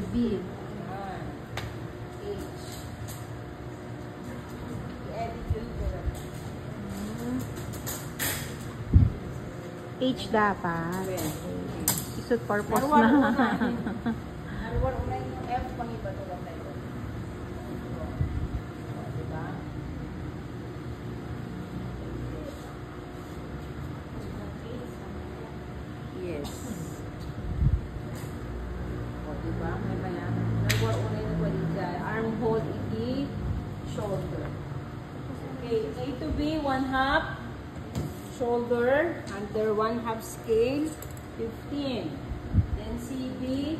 B. H. I-edit yun ko lang. H dapat. Isut purpose Narwar na. Narwar una yung F pang iba to lang tayo. Diba? Yes. O, diba? May malaman. Narwar una yung wali dyan. Armhole, iti, shoulder. Okay, A to B, 1/2. Shoulder, under 1/2 scale, 15. Then CB,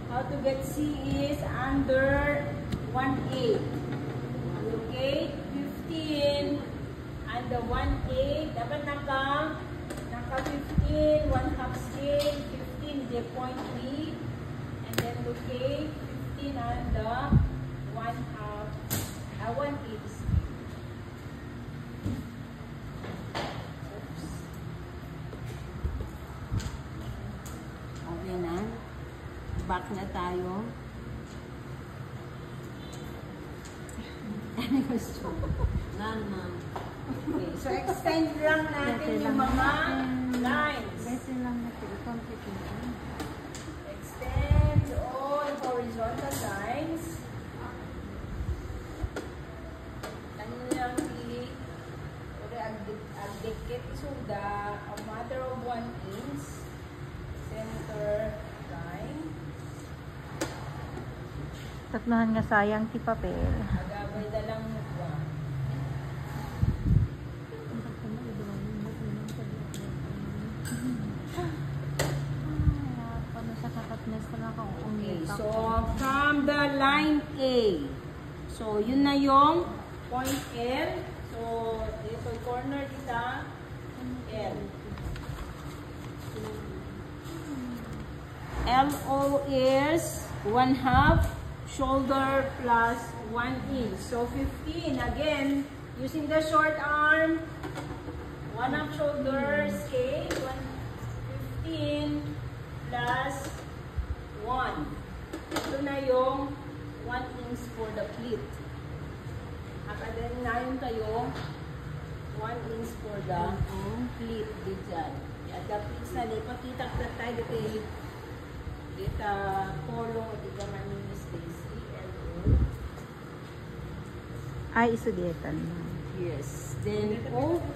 how to get C is under 1/8. Okay, 15 under 1/8. Dapat naka 15, 1/2 scale, 15 is the point B. And then okay, 15 under 1/2, 1/8 scale. Okay na. Back na tayo. Any question? None, ma'am. Okay, so extend lang natin yung mga lines. Better lang natin i-complicate. Extend all horizontal lines. Ano lang agdikit suda a matter of 1 inch. Center line. Tatnahan nga sayang ti papel. Agabay na lang mukha. Paano sa kakatnes na ako? Okay, so from the line A. So yun na yung point L. So dito corner kita L. LO is 1/2 shoulder plus 1 inch. So 15. Again, using the short arm, 1/2 shoulder scale, 15 plus 1. Ito na yung 1 inch for the pleat. Akadin na yun kayo 1 inch for the pleat. Diyan. At the pleats na ipakita ka tayo dito. Dito, kolong at igaman ni Miss Daisy. Ay, isudietan mo. Yes. Then, OP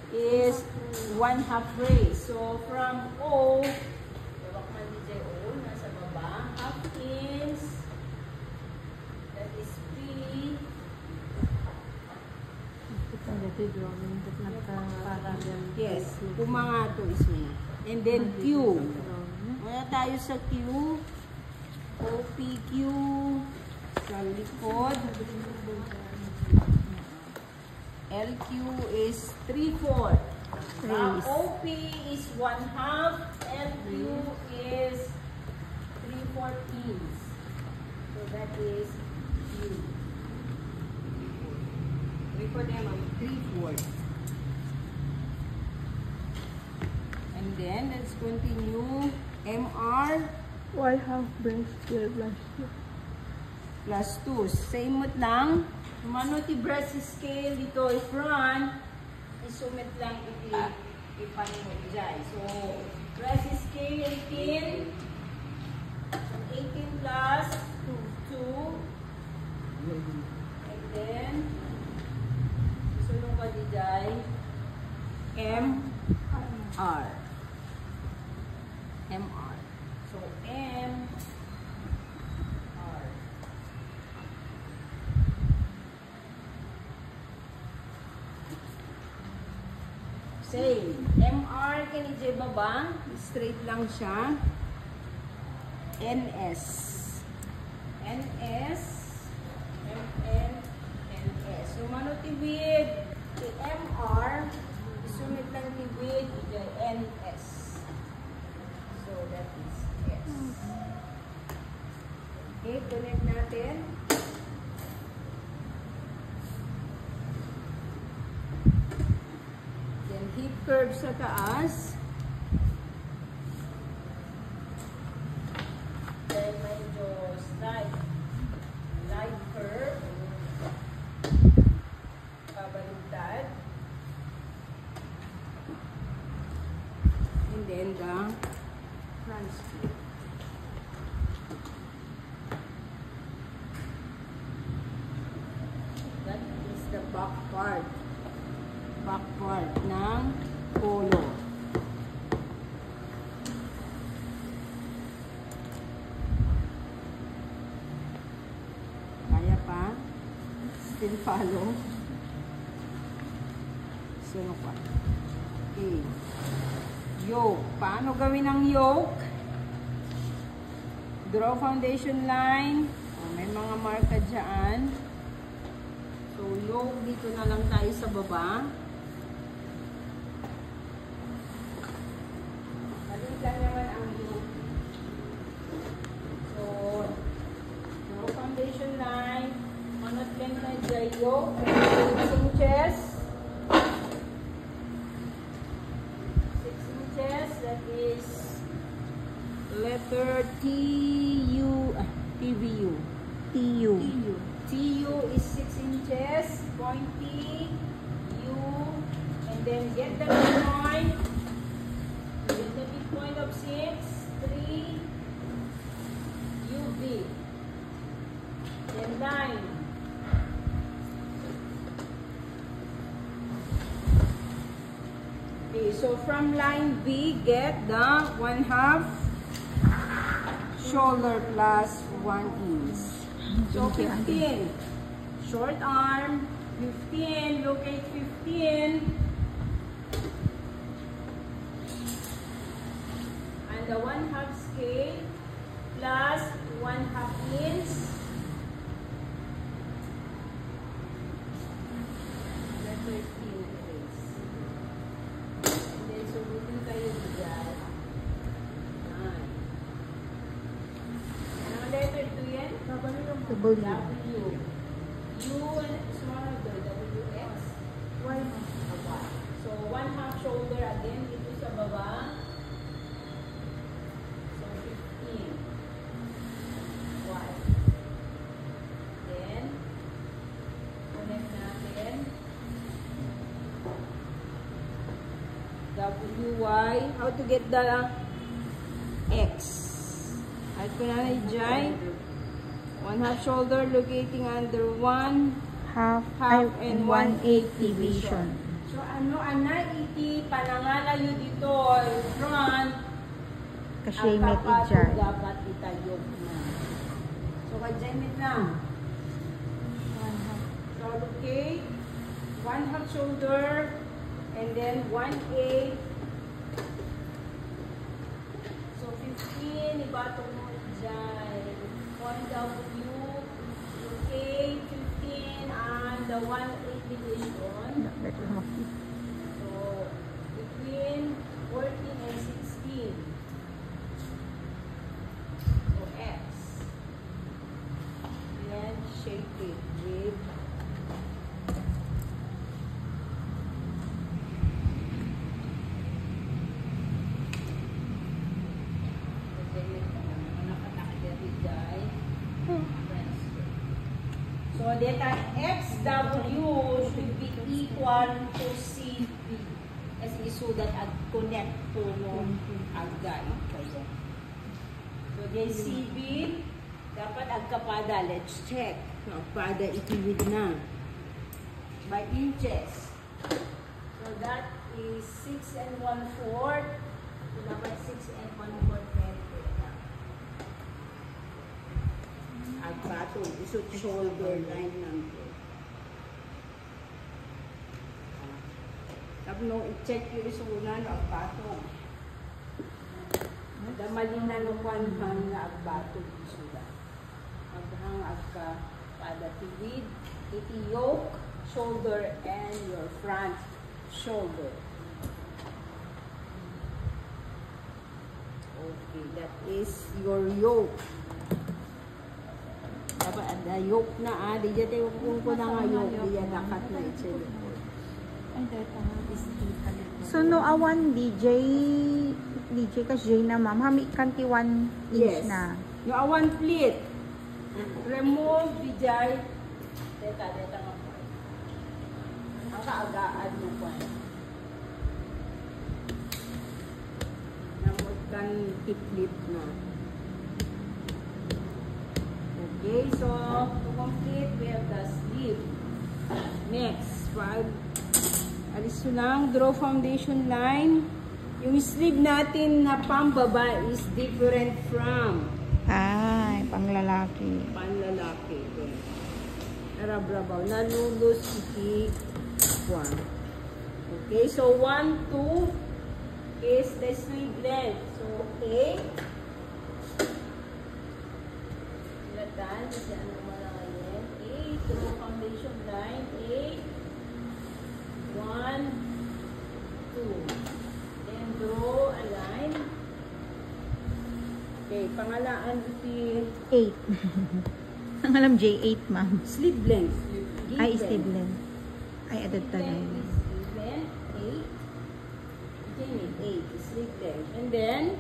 is 1/2 raise. So, from O, tawag man DJ O, nasa baba, 1/2 inch. That is P. Kita dito drawing. Yes. Kumanga to is me. And then Q. Muna tayo sa Q. OPQ. Sa likod. LQ is 3/4. OP is 1/2. LQ is 3/4. So that is Q. 3/4. And then let's continue. MR. Why have breast Plus 2. Same mo't lang. Kumano ti breast scale dito ay front. Isumit lang ipanimot dyan. So, breast scale 18. 18 plus 2. And then, isulong ka di dyan. MR. MR. So, M. Same. MR, kanidya baba. Straight lang siya. NS. NS. MN. NS. So, mano tiwid. Si MR. Isunit lang tiwid. NS. So, that is S. Okay, connect natin. Hip curve sa taas. Still follow. So, okay. Yoke. Paano gawin ang yoke? Draw foundation line. Oh, may mga marka dyan. So, yoke dito na lang tayo sa baba. Maliit lang naman ang yoke. So, draw foundation line. Manat lang na dyan yoke. 6 inches. 6 inches. That is letter TU. TVU. TU. TU is 6 inches, pointy, U, and then get the midpoint. Get the midpoint of 6, 3, UV. Then line. Okay, so from line B, get the 1/2 shoulder plus 1 inch. So 15, short arm, 15, locate 15, and the 1/2 scale plus 1/2 inch, that's 13 place. And then subutin tayo dyan. Anong letter 2 yan? W. W. U and smaller the WX. Y. So 1/2 shoulder again dito sa baba. So 15. Y. Then connect natin. WY. How to get the X? At ko na dyan. 1/2 shoulder locating under 1 Half and 1/8 division. So ano ana iti panangalayo dito front Kasi ang may kapato idjar. dapat itayog na. So kadjemit na. So locate 1/2 shoulder and then 1/8. So 15 ibato mo dyan. 1W, okay, 15, and the 1/8 division. So, between 14 and 16. So, X. Then, shape it with so data XW should be equal to CB as isudat at connect to mo agay. So then CB dapat agkapada. Let's check. Agpada itiwid na by inches. So that is 6 1/4. So dapat 6 1/4 meter. Agbato, isot shoulder line lang po. Tapos nung i-check yung isunan, agbato. Damali na nung one-hand na agbato isunan. Aghang agka pada tiwid, iti yoke, shoulder, and your front shoulder. Okay, that is your yoke. Dapat ada yoke na di dyan tayo kung ko na nga yoke, di yan nakat na ito. So no awan DJ kasi na ma'am, hami kanti 1 inch Yes. na. No, awan pleat. Remove di dyan. Deta nga po. Ang kaagaan mo po. Namot kan tip-lip na. Okay, so to complete, we have the sleeve. Next, alis ko lang, draw foundation line. Yung sleeve natin na pambaba is different from Ay, panglalaki. panlalaki. narabrabaw. Nalulus iti 1. Okay, so 1, 2 is the sleeve length. So, okay. Silatan, kasi ano malayan. 8, draw foundation line. 8, 1, 2. Then, draw a line. Okay, pangalaan iti 8. Ang alam J8, ma'am. sleeve length. Ay, sleeve length. Ay, adat talaga. Sleeve length, 8. Again, 8 is sleeve length. And then,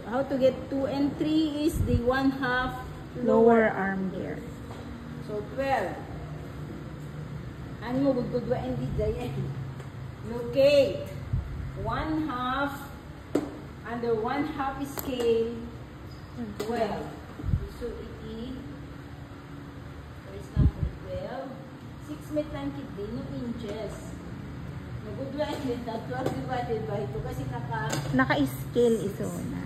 how to get 2 and 3 is the 1/2 Lower arm gear. So, 12. Ano mo, budbudwa hindi dyan. Locate. 1/2 under 1/2 scale, 12. So, iti, first number 12. 6 met lang kit din, no inches. Nagudwa hindi, 12 divided by 2 kasi Naka-scale iso na.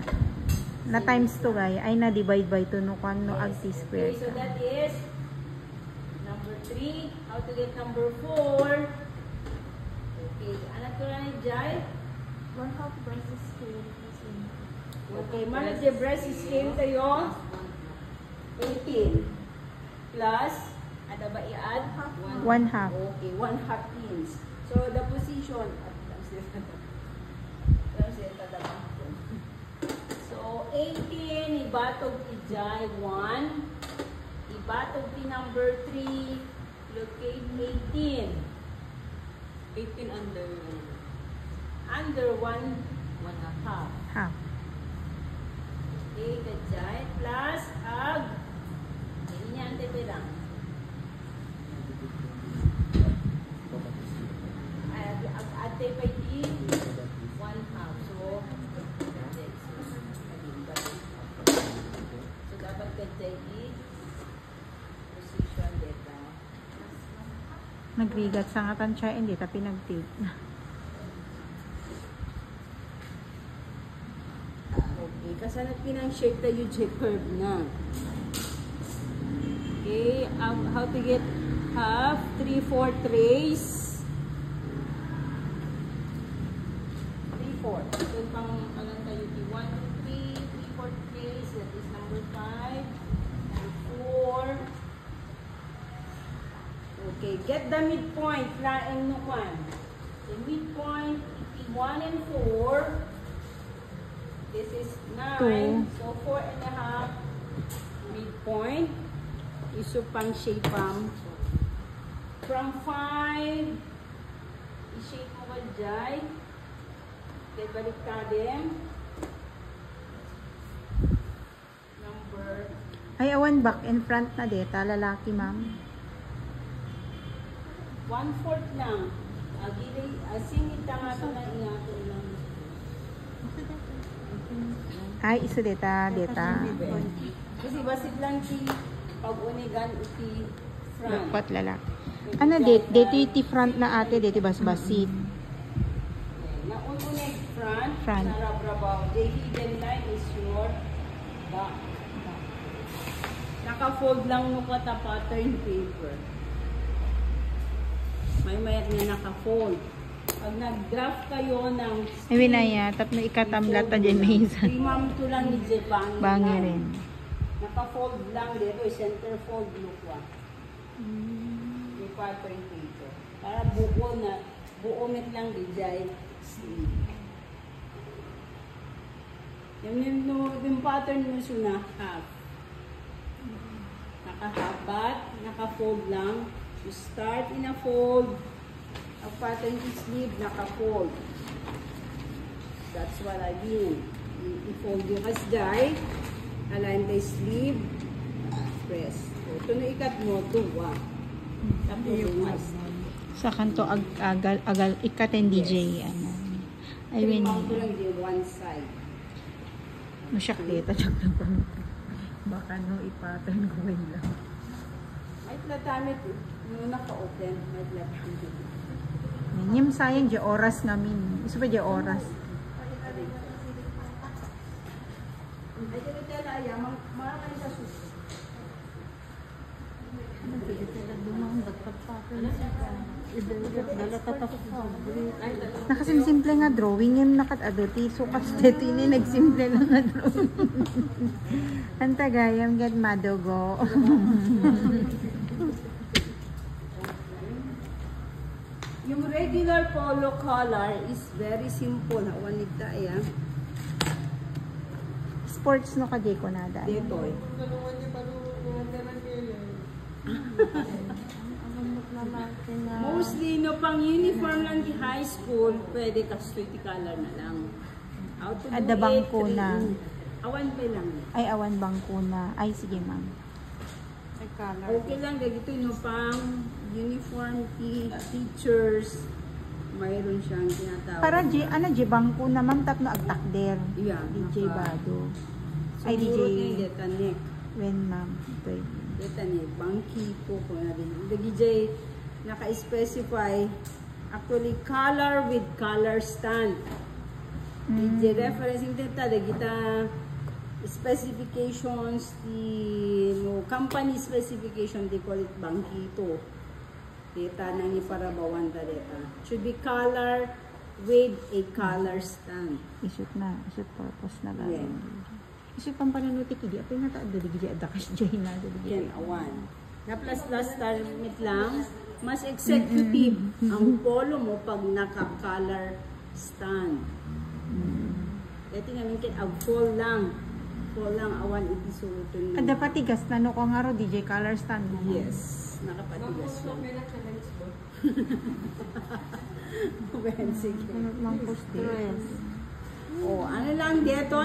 Na times 2 gaya. Ay, na-divide by 2 no kan no ag square. Okay, so that is number 3. How to get number 4? Okay, anak ko na ni Jai. 1/2 breast scale. Okay, manage the breast scale tayo. 18 plus, ada ba i-add? 1/2. Okay, 1/2 inch. So, the position, so, 18, ibatog ti Jai, 1. Ibatog ti number 3, locate 18. 18 under Under 1/2. Half. Okay, the Jai, plus, ag, ini niya, ante pa lang. Ate pa di 1/2. So, dapat ka di position dito. Nagrigat sa nga tansya, hindi ta pinag-tape. Okay, kasanat pinang-shape tayo J-curve na. Okay, how to get half, 3/4 trace. 3/4. So, pang, alam tayo, 1, 2, 3, 3/4 trace. That is number 5. Number 4. Okay, get the midpoint. Laing no one. The midpoint, 1 and 4. This is 9. 2. So, 4.5 midpoint. Iso pang shape from 5. I-shape mo ka dyan. Okay, balik ka din. Number Ay, awan back and front na deta, lalaki, ma'am. 1/4 lang. Agili, singit nga ito na iyato lang. Ay, isa deta. Kasi basit lang si pag-unigan iti front. Dapat lalaki. Ano, dito iti front na ate, dito bas-basit. Naununig front. Front. Narabrabaw. The hidden line is your back. Naka-fold lang mo ka ta pattern paper. May mayat na naka-fold. Pag nag-draft kayo ng Ay, winaya, tapno ikatamlat ta dyan may isa. Imam to lang ni Jebang. Bangi rin. Naka-fold lang dito. Center fold lukwa. May pattern paper. Para buo met lang di jay sleeve. Yung pattern mo suna half. Naka-habat, naka-fold lang. You start in a fold. Ang pattern is sleeve, naka-fold. That's what I mean. I-fold yung asday. Align the sleeve. Press. So, ito na ikat mo, duwa. Tapos yung Sa kanto agal ikaten DJ ano. I mean, mount lang di one side. masyak dito check lang po. Baka no ipattern ko lang. May platamit nung naka-open. May platamit. Nyam sayang di oras namin. Isa pa di oras. Ay, dito tayo, mga sa susunod. Nakasimple nga drawing yung nakatadoti. So, kasi dito yun nagsimple lang nga drawing. Ang tagayam, get madogo. Yung regular polo collar is very simple. Wanita yan. Sports no kadi ko na dahil. Dito eh. Mostly, no, pang uniform lang di high school, pwede ka street color na lang. How to do Ada bangko it, na. Awan pa lang. Ay, awan bangko na. Ay, sige ma'am. Okay lang, dito no, pang uniform teachers, mayroon siyang tinatawag. Para ano, bangko na ma'am, tapno agtakder. Yeah, DJ Bado. Ay, Siguro DJ yung detanek. When ma'am. Ito Detanek, bangki po ko na din. The DJ naka-specify actually color with color stand. DJ reference yung data, kita specifications, no, company specification, they call it bangkito. Data na ni para bawanda data. Should be color with a color stand. Isut na. Isut purpose na ba? Yeah. Isut pang pananuti kidi. Apay na taad dali gidi adakas jay na dali Yan, awan. Na plus last target lang, mas executive ang polo mo pag naka-color stand. Dati namin full lang. Full lang, awan itisulutun mo. Kada patigas na no ko nga ro DJ color stand mo. Yes, nakapatigas yun. Well, sige. Ano lang post this? O, ano lang dito